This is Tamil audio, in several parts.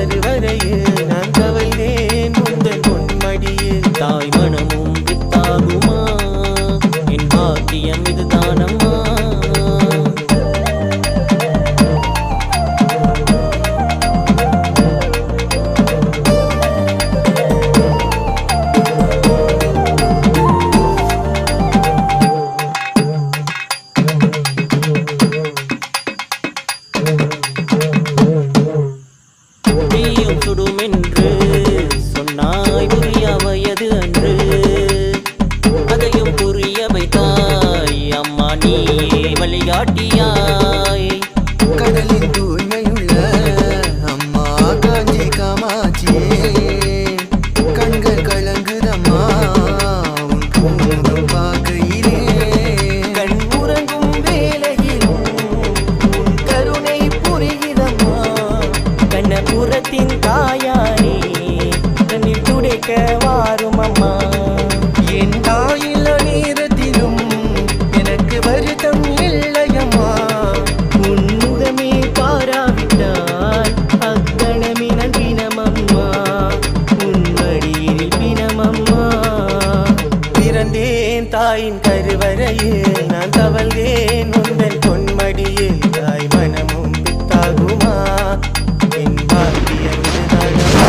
கருவறையில் நான் தவழ்ந்தேன் உந்தன் பொன்மடியில். தாய் மனமும் வித்தாகுமா, என் பாக்கியம் இதுதானம்மா. தீயும் சுடுமென்று சொன்னாய், புரிய வயது அன்று அதையும் புரிய வைத்தாய் அம்மா, நீயே வழிகாட்டியாய். கடலின் தூய்மையுள்ள அம்மா காஞ்சி காமாட்சி, கண்கள் கலங்குதம்மா உன் பூமுகம் பார்க்கையிலே. கண் உறங்கும் வேளையிலும் உன் கருணை புரிகிறம்மா. கண்ணபுரத்தின் தாயானே கண்ணில் துடைக்க வாரும் அம்மா. என் தாயில நேரத்திலும் எனக்கு வருத்தம் இல்லையம்மா. உன்முகமே பாராவிட்டால் அக்கணமினன் பிணமம்மா, உன்மடியில் பிணமம்மா. பிறந்தேன் தாயின் கருவறையில் நான் தவழ்ந்தேன் உந்தன் பொன்மடியில். தாய் மனமும் வித்தாகுமா, என் பாக்கியம் இதுதானம்மா.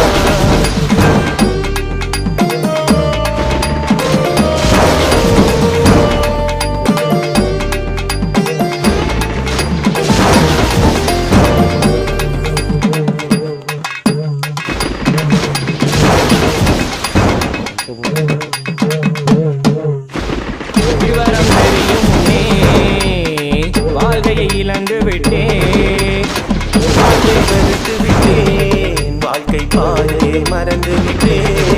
விவரம் தெரியும் முன்னே வாழ்க்கையை இழந்து விட்டேன், வாழ்க்கை வெறுத்து விட்டேன், வாழ்க்கை பாதை மறந்து விட்டேன்.